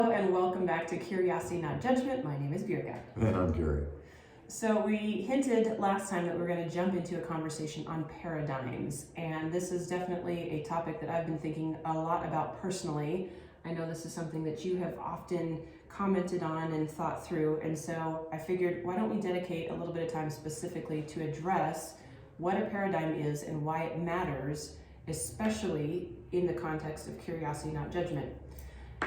And welcome back to Curiosity Not Judgment. My name is Birga. And I'm Gary. So we hinted last time that we're going to jump into a conversation on paradigms, and this is definitely a topic that I've been thinking a lot about personally. I know this is something that you have often commented on and thought through, and so I figured, why don't we dedicate a little bit of time specifically to address what a paradigm is and why it matters, especially in the context of curiosity, not judgment.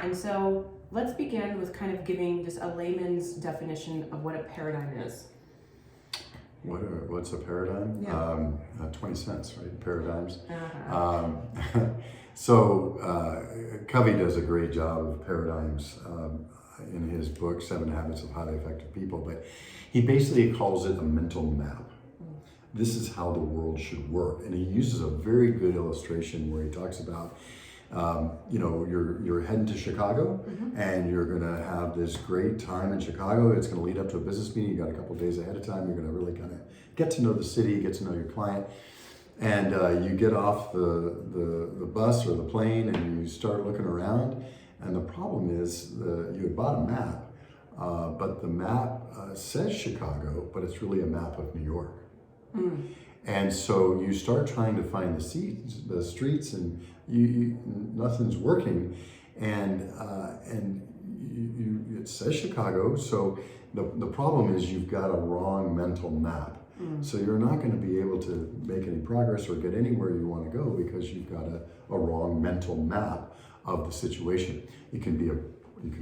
And so let's begin with kind of giving just a layman's definition of what a paradigm is. What's a paradigm? Yeah. 20 cents, right? Paradigms. Uh-huh. Covey does a great job of paradigms in his book, 7 Habits of Highly Effective People, but he basically calls it a mental map. This is how the world should work. And he uses a very good illustration where he talks about you're heading to Chicago, and you're going to have this great time in Chicago. It's going to lead up to a business meeting. You got a couple of days ahead of time. You're going to really kind of get to know the city, get to know your client, and you get off the bus or the plane, and you start looking around. And the problem is you had bought a map, but the map says Chicago, but it's really a map of New York. And so you start trying to find the streets, and nothing's working, and it says Chicago. So the problem is you've got a wrong mental map. So you're not going to be able to make any progress or get anywhere you want to go because you've got a wrong mental map of the situation. You can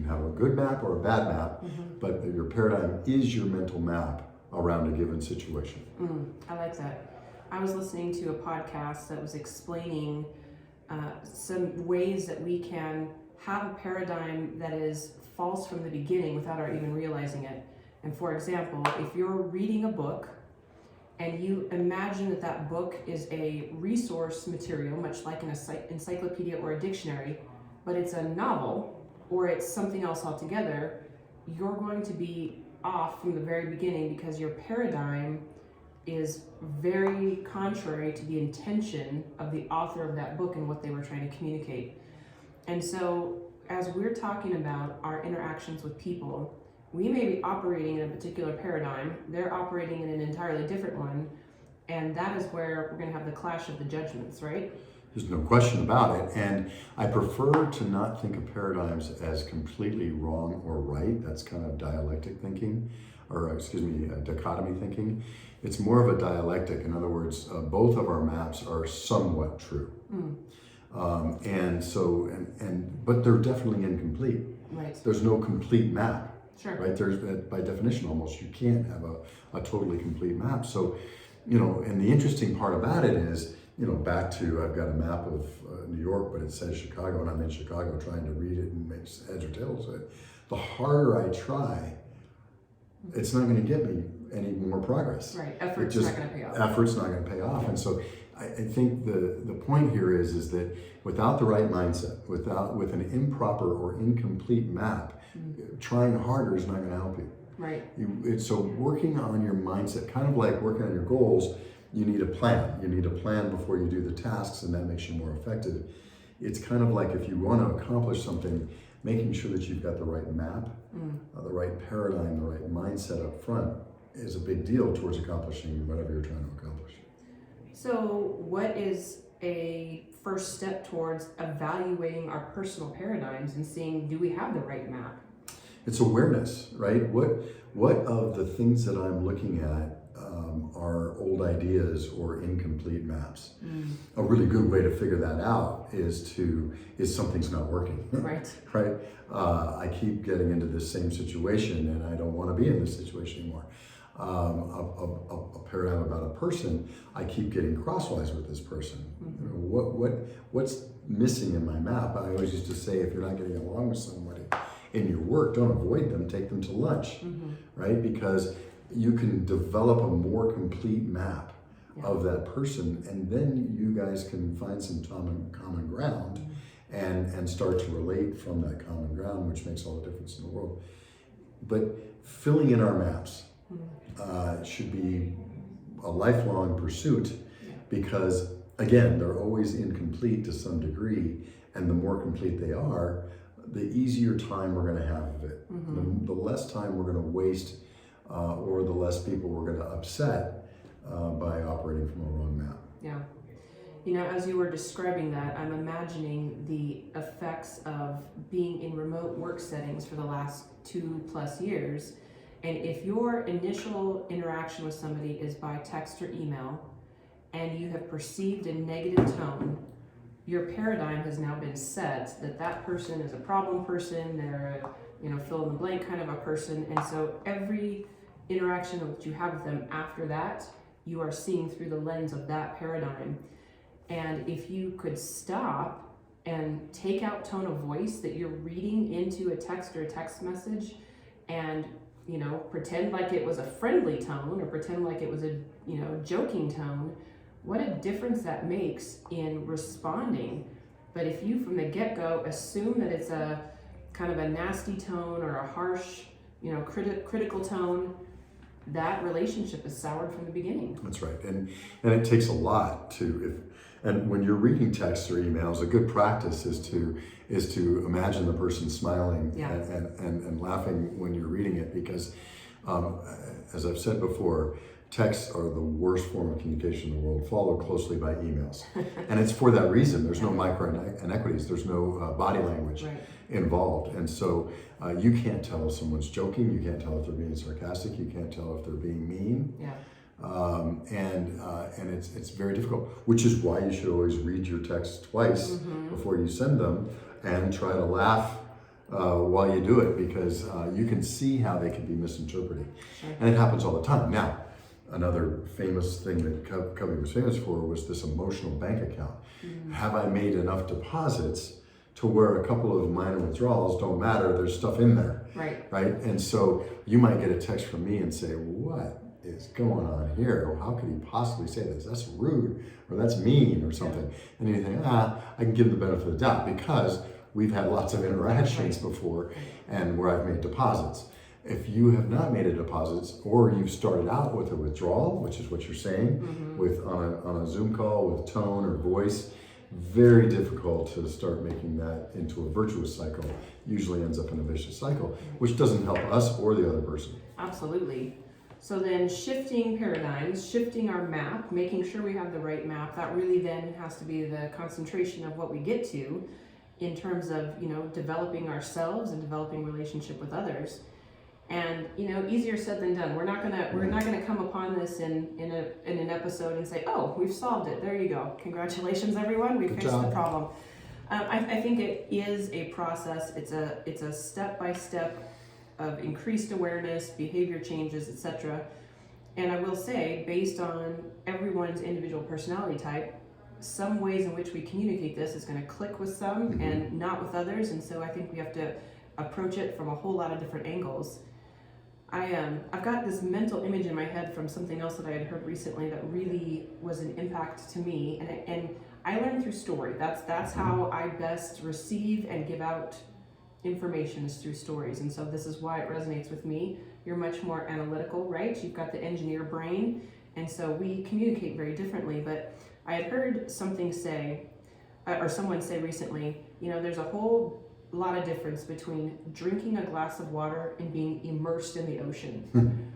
have a good map or a bad map, but your paradigm is your mental map around a given situation. I like that. I was listening to a podcast that was explaining some ways that we can have a paradigm that is false from the beginning without our even realizing it. And for example, if you're reading a book and you imagine that book is a resource material, much like an encyclopedia or a dictionary, but it's a novel or it's something else altogether, you're going to be off from the very beginning because your paradigm is very contrary to the intention of the author of that book and what they were trying to communicate. And so as we're talking about our interactions with people, we may be operating in a particular paradigm, they're operating in an entirely different one, and that is where we're going to have the clash of the judgments, right? There's no question about it. And I prefer to not think of paradigms as completely wrong or right. That's kind of dialectic thinking, or dichotomy thinking. It's more of a dialectic. In other words, both of our maps are somewhat true. But they're definitely incomplete. Right. There's no complete map. Sure. Right? There's, by definition, almost, you can't have a totally complete map. So, and the interesting part about it is, back to, I've got a map of New York, but it says Chicago, and I'm in Chicago trying to read it and make heads or tails of it. The harder I try, it's not going to get me any more progress. Right, effort's not going to pay off. Effort's not going to pay off. And so I think the point here is that without the right mindset, with an improper or incomplete map, trying harder is not going to help you. Right. So working on your mindset, kind of like working on your goals, you need a plan. You need a plan before you do the tasks, and that makes you more effective. It's kind of like if you want to accomplish something, making sure that you've got the right map, the right paradigm, the right mindset up front is a big deal towards accomplishing whatever you're trying to accomplish. So what is a first step towards evaluating our personal paradigms and seeing, do we have the right map? It's awareness, right? What of the things that I'm looking at are old ideas or incomplete maps? A really good way to figure that out is something's not working. Right. Right? I keep getting into this same situation and I don't want to be in this situation anymore. A paradigm about a person, I keep getting crosswise with this person. What's missing in my map? I always used to say, if you're not getting along with somebody in your work, don't avoid them, take them to lunch, right? Because you can develop a more complete map of that person, and then you guys can find some common ground and start to relate from that common ground, which makes all the difference in the world. But filling in our maps should be a lifelong pursuit, because again, they're always incomplete to some degree, and the more complete they are, the easier time we're going to have of it. The less time we're going to waste, or the less people we're going to upset by operating from a wrong map. Yeah. You know, as you were describing that, I'm imagining the effects of being in remote work settings for the last 2+ years. And if your initial interaction with somebody is by text or email, and you have perceived a negative tone, your paradigm has now been set that that person is a problem person, they're a, fill in the blank kind of a person. And so every interaction that you have with them after that, you are seeing through the lens of that paradigm. And if you could stop and take out tone of voice that you're reading into a text or a text message, and pretend like it was a friendly tone, or pretend like it was a joking tone, what a difference that makes in responding. But if you from the get-go assume that it's a kind of a nasty tone or a harsh, critical tone, that relationship is soured from the beginning. That's right, and it takes a lot and when you're reading texts or emails, a good practice is to imagine the person smiling and laughing when you're reading it, because as I've said before, texts are the worst form of communication in the world, followed closely by emails. And it's for that reason. There's no micro inequities. There's no body language involved. And so you can't tell if someone's joking. You can't tell if they're being sarcastic. You can't tell if they're being mean. Yeah. And it's very difficult, which is why you should always read your texts twice before you send them, and try to laugh while you do it, because you can see how they can be misinterpreted. And it happens all the time. Now, another famous thing that Covey was famous for was this emotional bank account. Have I made enough deposits to where a couple of minor withdrawals don't matter? There's stuff in there. Right? And so you might get a text from me and say, what is going on here? Or how could he possibly say this? That's rude, or that's mean, or something. And you think, I can give him the benefit of the doubt, because we've had lots of interactions before, and where I've made deposits. If you have not made a deposit, or you've started out with a withdrawal, which is what you're saying, with on a Zoom call with tone or voice, very difficult to start making that into a virtuous cycle. Usually ends up in a vicious cycle, which doesn't help us or the other person. Absolutely. So then shifting paradigms, shifting our map, making sure we have the right map, that really then has to be the concentration of what we get to in terms of, developing ourselves and developing relationship with others. And easier said than done. We're not gonna come upon this in an episode and say, oh, we've solved it. There you go. Congratulations, everyone. We fixed the problem. I think it is a process. It's a step-by-step of increased awareness, behavior changes, etc. And I will say, based on everyone's individual personality type, some ways in which we communicate this is going to click with some and not with others. And so I think we have to approach it from a whole lot of different angles. I've got this mental image in my head from something else that I had heard recently that really was an impact to me, and I learned through story. That's how I best receive and give out information, is through stories. And so this is why it resonates with me. You're much more analytical, right? You've got the engineer brain, and so we communicate very differently. But I had heard something say, or someone say recently, there's a whole lot of difference between drinking a glass of water and being immersed in the ocean.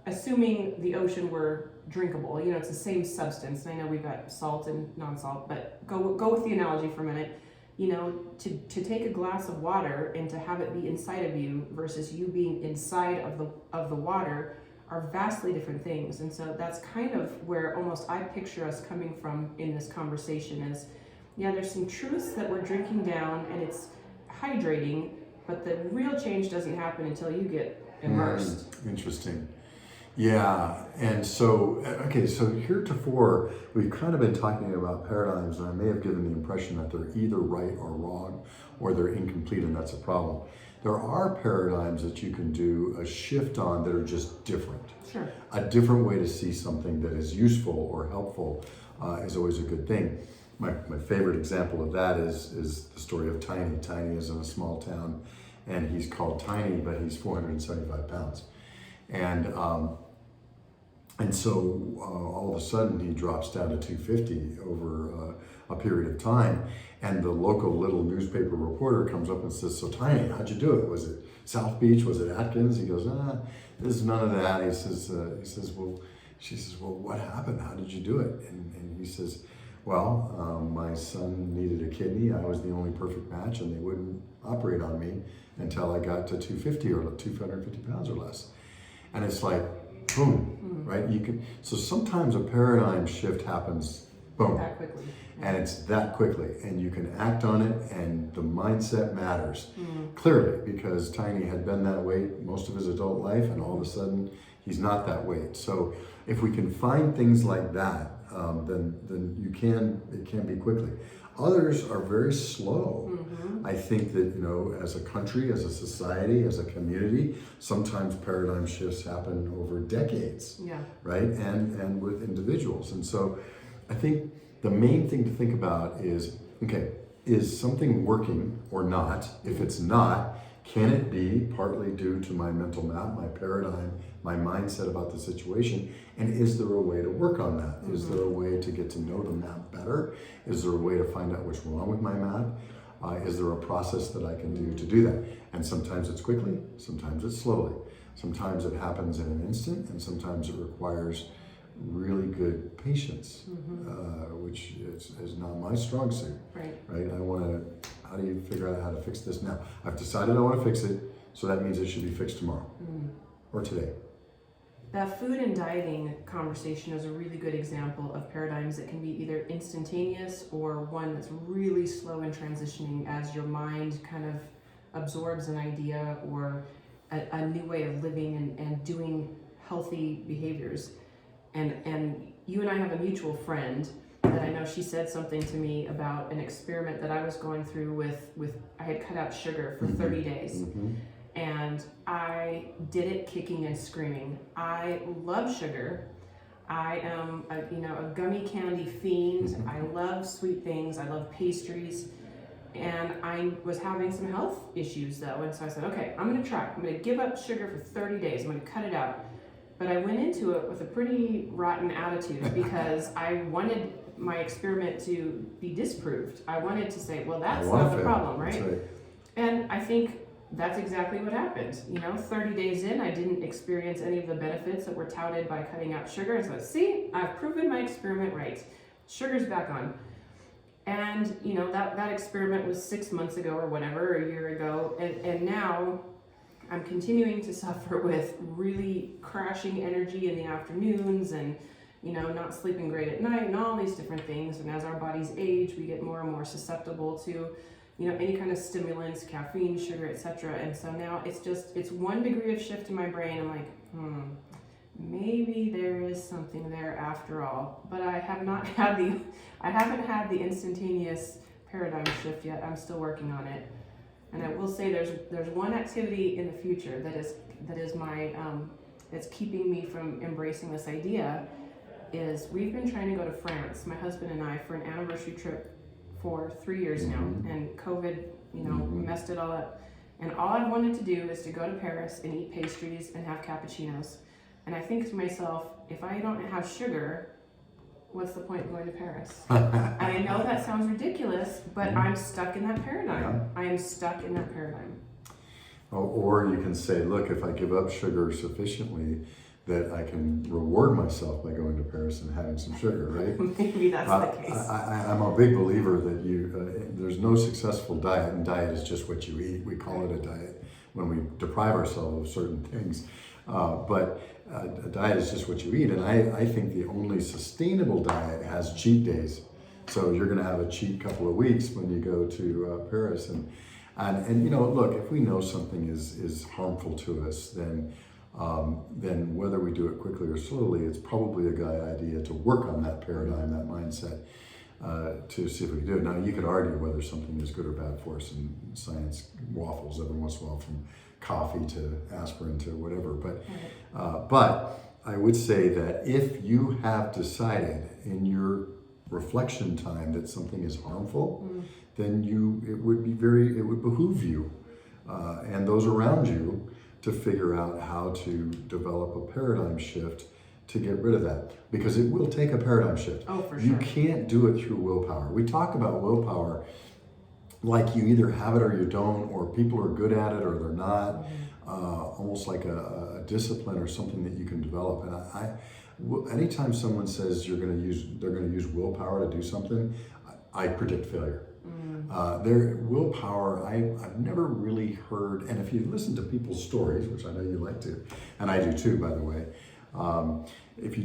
Assuming the ocean were drinkable, it's the same substance. And I know we've got salt and non-salt, but go with the analogy for a minute. To take a glass of water and to have it be inside of you versus you being inside of the water are vastly different things. And so that's kind of where almost I picture us coming from in this conversation is, there's some truths that we're drinking down and it's hydrating, but the real change doesn't happen until you get immersed. Interesting. Yeah, and so heretofore, we've kind of been talking about paradigms, and I may have given the impression that they're either right or wrong, or they're incomplete, and that's a problem. There are paradigms that you can do a shift on that are just different. Sure. A different way to see something that is useful or helpful is always a good thing. My favorite example of that is the story of Tiny. Tiny is in a small town, and he's called Tiny, but he's 475 pounds. And And so all of a sudden he drops down to 250 over a period of time. And the local little newspaper reporter comes up and says, "So Tiny, how'd you do it? Was it South Beach? Was it Atkins?" He goes, "This is none of that." He says, she says, "Well, what happened? How did you do it?" And he says, "Well, my son needed a kidney. I was the only perfect match, and they wouldn't operate on me until I got to 250 or 250 pounds or less." And it's like, boom, right? So sometimes a paradigm shift happens, boom, that quickly. and it's that quickly, and you can act on it, and the mindset matters clearly, because Tiny had been that weight most of his adult life, and all of a sudden he's not that weight. So if we can find things like that, then it can be quickly. Others are very slow. I think that, as a country, as a society, as a community, sometimes paradigm shifts happen over decades, right? And with individuals. And so I think the main thing to think about is, okay, is something working or not? If it's not, can it be partly due to my mental map, my paradigm, my mindset about the situation? And is there a way to work on that? Is there a way to get to know the map better? Is there a way to find out what's wrong with my map? Is there a process that I can do to do that? And sometimes it's quickly, sometimes it's slowly. Sometimes it happens in an instant, and sometimes it requires really good patience, which is not my strong suit. Right? How do you figure out how to fix this now? I've decided I want to fix it, so that means it should be fixed tomorrow or today. That food and dieting conversation is a really good example of paradigms that can be either instantaneous or one that's really slow in transitioning as your mind kind of absorbs an idea or a new way of living and doing healthy behaviors. And you and I have a mutual friend that I know, she said something to me about an experiment that I was going through with I had cut out sugar for 30 days. And I did it kicking and screaming. I love sugar. I am a gummy candy fiend. I love sweet things. I love pastries. And I was having some health issues though. And so I said, okay, I'm gonna try. I'm gonna give up sugar for 30 days. I'm gonna cut it out. But I went into it with a pretty rotten attitude because I wanted my experiment to be disproved. I wanted to say, well, that's not the problem, right? And I think that's exactly what happened. 30 days in, I didn't experience any of the benefits that were touted by cutting out sugar. So see, I've proven my experiment right. Sugar's back on. And that experiment was 6 months ago or whatever, a year ago. And now I'm continuing to suffer with really crashing energy in the afternoons and not sleeping great at night and all these different things. And as our bodies age, we get more and more susceptible to any kind of stimulants, caffeine, sugar, etc. And so now it's 1 degree of shift in my brain. I'm like, maybe there is something there after all. But I haven't had the instantaneous paradigm shift yet. I'm still working on it. And I will say there's one activity in the future that is my that's keeping me from embracing this idea. Is we've been trying to go to France, my husband and I, for an anniversary trip for 3 years now, and COVID, messed it all up. And all I wanted to do is to go to Paris and eat pastries and have cappuccinos. And I think to myself, if I don't have sugar, what's the point of going to Paris? And I know that sounds ridiculous, but I'm stuck in that paradigm. I am stuck in that paradigm. Or you can say, look, if I give up sugar sufficiently, that I can reward myself by going to Paris and having some sugar, right? Maybe that's the case. I'm a big believer that there's no successful diet, and diet is just what you eat. We call it a diet when we deprive ourselves of certain things. But a diet is just what you eat, and I think the only sustainable diet has cheat days. So you're going to have a cheat couple of weeks when you go to Paris, and look, if we know something is harmful to us, then whether we do it quickly or slowly, it's probably a good idea to work on that paradigm, that mindset, to see if we can do it. Now, you could argue whether something is good or bad for us, and science waffles every once in a while from coffee to aspirin to whatever. But I would say that if you have decided in your reflection time that something is harmful, then it would behoove you and those around you to figure out how to develop a paradigm shift to get rid of that, because it will take a paradigm shift. Oh, for You sure. can't do it through willpower. We talk about willpower like you either have it or you don't, or people are good at it or they're not, almost like a discipline or something that you can develop. And anytime someone says they're going to use willpower to do something, I predict failure. Their willpower, I've never really heard, and if you listen to people's stories, which I know you like to, and I do too, by the way, if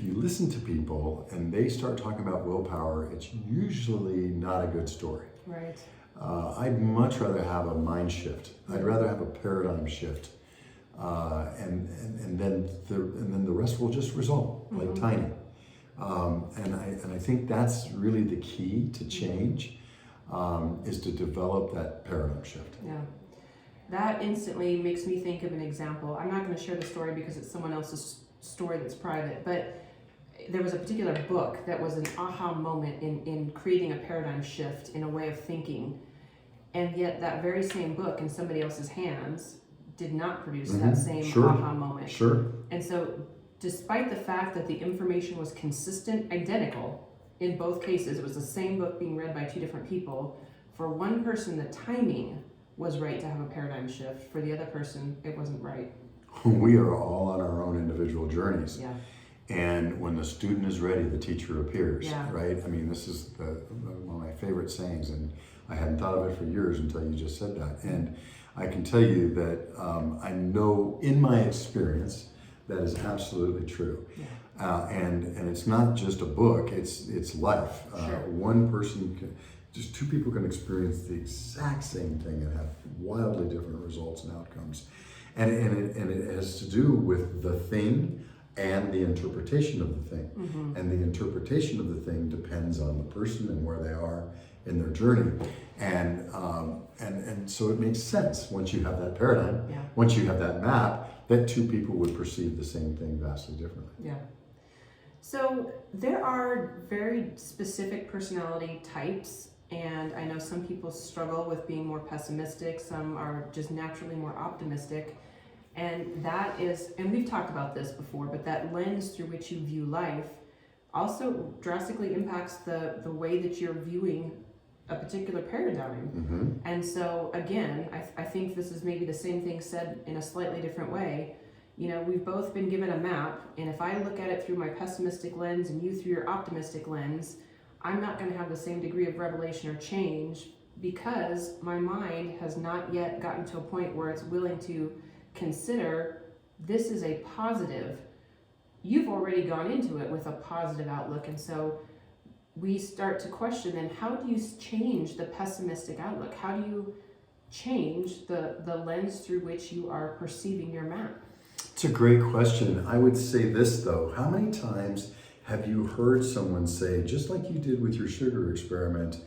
you listen to people and they start talking about willpower, it's usually not a good story. Right. I'd much rather have a mind shift. I'd rather have a paradigm shift, and then the rest will just resolve like tiny. And I think that's really the key to change, is to develop that paradigm shift. Yeah. That instantly makes me think of an example. I'm not going to share the story because it's someone else's story that's private, but there was a particular book that was an aha moment in creating a paradigm shift in a way of thinking. And yet that very same book in somebody else's hands did not produce that same aha moment. Sure. And so despite the fact that the information was consistent, identical in both cases, it was the same book being read by two different people. For one person, the timing was right to have a paradigm shift. For the other person, it wasn't right. We are all on our own individual journeys. Yeah. And when the student is ready, the teacher appears, Yeah. right? I mean, this is one of my favorite sayings, and I hadn't thought of it for years until you just said that. And I can tell you that I know in my experience that is absolutely true. Yeah. And it's not just a book, it's life. Sure. One person just two people can experience the exact same thing and have wildly different results and outcomes. And it has to do with the thing and the interpretation of the thing. Mm-hmm. And the interpretation of the thing depends on the person and where they are in their journey. And so it makes sense once you have that paradigm, once you have that map, that two people would perceive the same thing vastly differently. Yeah. So there are very specific personality types, and I know some people struggle with being more pessimistic, some are just naturally more optimistic. And that is, and we've talked about this before, but that lens through which you view life also drastically impacts the way that you're viewing a particular paradigm. Mm-hmm. And so again, I think this is maybe the same thing said in a slightly different way. You know, we've both been given a map, and if I look at it through my pessimistic lens and you through your optimistic lens, I'm not going to have the same degree of revelation or change because my mind has not yet gotten to a point where it's willing to consider this is a positive. You've already gone into it with a positive outlook, and so we start to question then, how do you change the pessimistic outlook? How do you change the lens through which you are perceiving your map? It's a great question. I would say this though, how many times have you heard someone say, just like you did with your sugar experiment,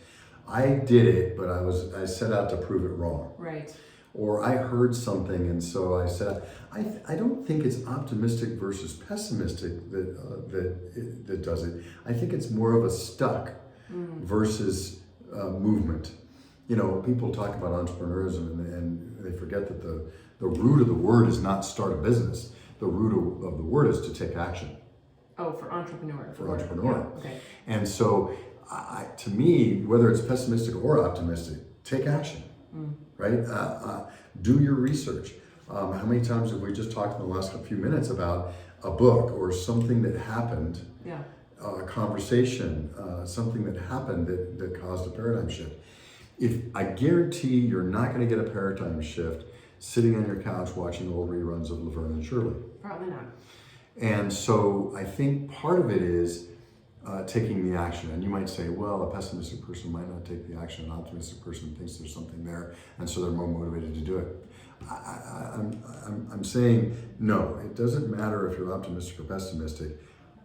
I did it, but I set out to prove it wrong. Right. Or I heard something and so I said, I don't think it's optimistic versus pessimistic that does it. I think it's more of a stuck versus movement. You know, people talk about entrepreneurism and they forget that the root of the word is not start a business. The root of the word is to take action. Oh, for entrepreneur. For entrepreneur. Yeah, okay. And so, to me, whether it's pessimistic or optimistic, take action, right? Do your research. How many times have we just talked in the last few minutes about a book or something that happened, a conversation, something that happened that caused a paradigm shift? I guarantee you're not going to get a paradigm shift sitting on your couch watching old reruns of Laverne and Shirley. Probably not. And so I think part of it is taking the action. And you might say, well, a pessimistic person might not take the action. An optimistic person thinks there's something there, and so they're more motivated to do it. I'm saying, no, it doesn't matter if you're optimistic or pessimistic.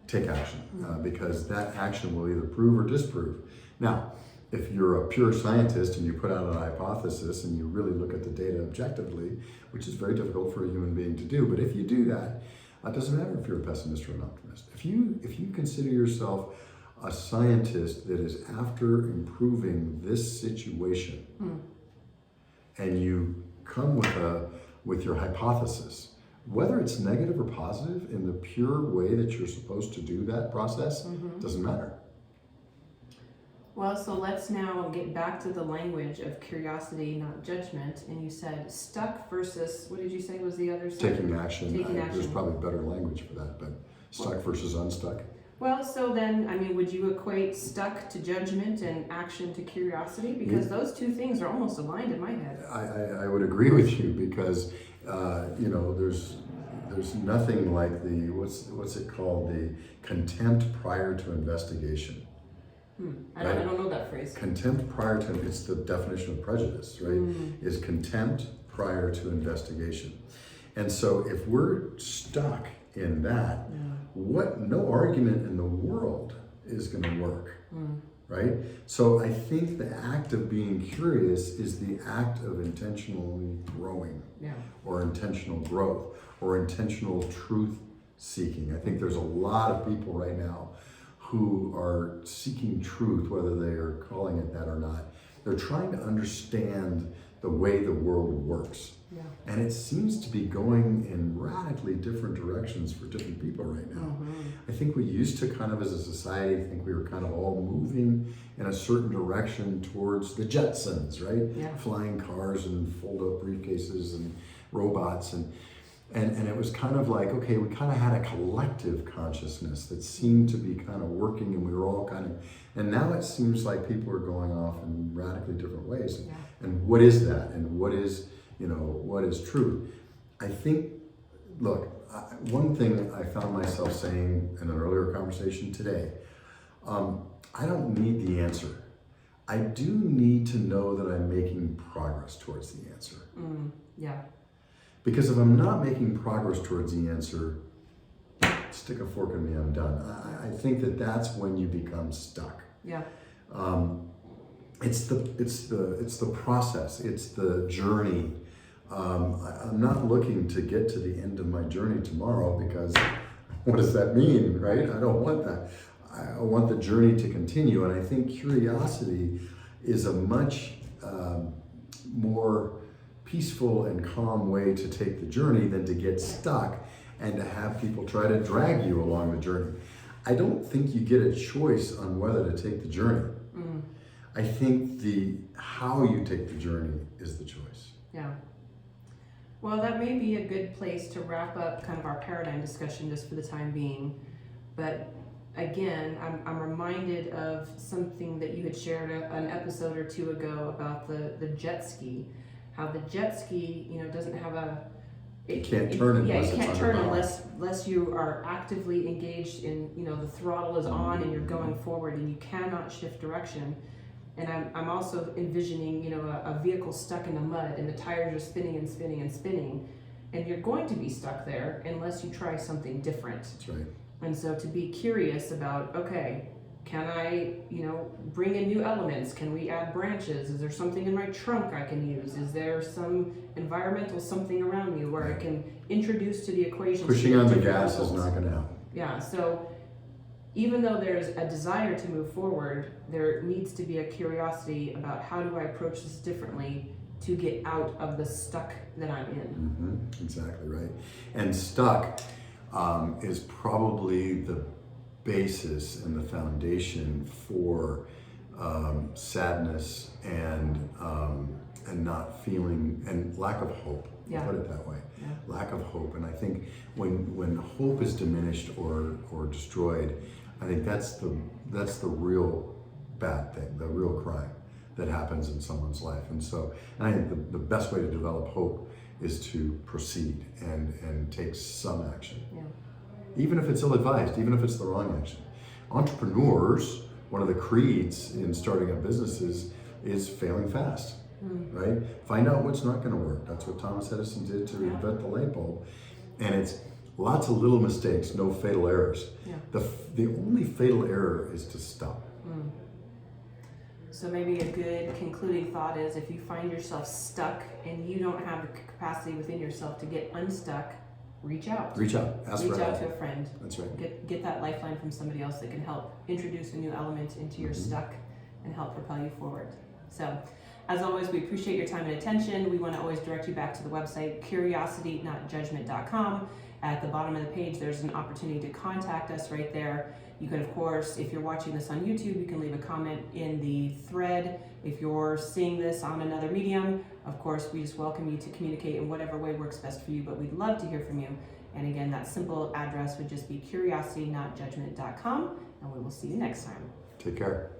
Take action, because that action will either prove or disprove. Now, if you're a pure scientist and you put out an hypothesis and you really look at the data objectively, which is very difficult for a human being to do, but if you do that, it doesn't matter if you're a pessimist or an optimist. If you consider yourself a scientist that is after improving this situation, and you come with your hypothesis, whether it's negative or positive, in the pure way that you're supposed to do that process, doesn't matter. Well, so let's now get back to the language of curiosity, not judgment. And you said stuck versus, what did you say was the other side? Taking action. There's probably better language for that, but stuck versus unstuck. Well, so then, I mean, would you equate stuck to judgment and action to curiosity? Because those two things are almost aligned in my head. I would agree with you because, there's nothing like the, what's it called? The contempt prior to investigation. I don't know that phrase. Contempt prior to, it's the definition of prejudice, right? Is contempt prior to investigation. And so if we're stuck in that, no argument in the world is going to work, right? So I think the act of being curious is the act of intentionally growing, or intentional growth, or intentional truth seeking. I think there's a lot of people right now who are seeking truth, whether they are calling it that or not. They're trying to understand the way the world works. And it seems to be going in radically different directions for different people right now. I think we used to kind of, as a society, think we were kind of all moving in a certain direction towards the Jetsons, right? Flying cars and fold-up briefcases and robots. And it was kind of like, okay, we kind of had a collective consciousness that seemed to be kind of working, and we were all kind of, and now it seems like people are going off in radically different ways. And what is that? And what is truth? I think, look, one thing I found myself saying in an earlier conversation today, I don't need the answer. I do need to know that I'm making progress towards the answer. Because if I'm not making progress towards the answer, stick a fork in me, I'm done. I think that's when you become stuck. It's the process. It's the journey. I'm not looking to get to the end of my journey tomorrow, because what does that mean, right? I don't want that. I want the journey to continue. And I think curiosity is a much more peaceful and calm way to take the journey than to get stuck and to have people try to drag you along the journey. I don't think you get a choice on whether to take the journey. I think how you take the journey is the choice. Well, that may be a good place to wrap up kind of our paradigm discussion just for the time being. But again, I'm reminded of something that you had shared an episode or two ago about the jet ski. How the jet ski, doesn't have it can't turn unless you can't turn unless you are actively engaged in, the throttle is on and you're going forward, and you cannot shift direction. And I'm also envisioning, a vehicle stuck in the mud and the tires are spinning and spinning and spinning, and you're going to be stuck there unless you try something different. That's right. And so to be curious about, okay, can I, bring in new elements? Can we add branches? Is there something in my trunk I can use? Is there some environmental something around me where I can introduce to the equation? Pushing on the gas is not going to help. So even though there's a desire to move forward, there needs to be a curiosity about how do I approach this differently to get out of the stuck that I'm in. Exactly right. And stuck is probably the basis and the foundation for sadness and not feeling, and lack of hope. Put it that way. Lack of hope. And I think when hope is diminished or destroyed, I think that's the real bad thing, the real crime that happens in someone's life. And I think the best way to develop hope is to proceed and take some action. Even if it's ill-advised, even if it's the wrong action. Entrepreneurs, one of the creeds in starting up businesses is failing fast, right? Find out what's not going to work. That's what Thomas Edison did to invent the light bulb. And it's lots of little mistakes, no fatal errors. The only fatal error is to stop. So maybe a good concluding thought is, if you find yourself stuck and you don't have the capacity within yourself to get unstuck, reach out. Reach out. Ask for help. Reach out to a friend. That's right. Get that lifeline from somebody else that can help introduce a new element into your stuck and help propel you forward. So As always, we appreciate your time and attention. We want to always direct you back to the website, curiositynotjudgment.com. At the bottom of the page, there's an opportunity to contact us right there. You can, of course, if you're watching this on YouTube, you can leave a comment in the thread. If you're seeing this on another medium, of course, we just welcome you to communicate in whatever way works best for you, but we'd love to hear from you. And again, that simple address would just be curiositynotjudgment.com, and we will see you next time. Take care.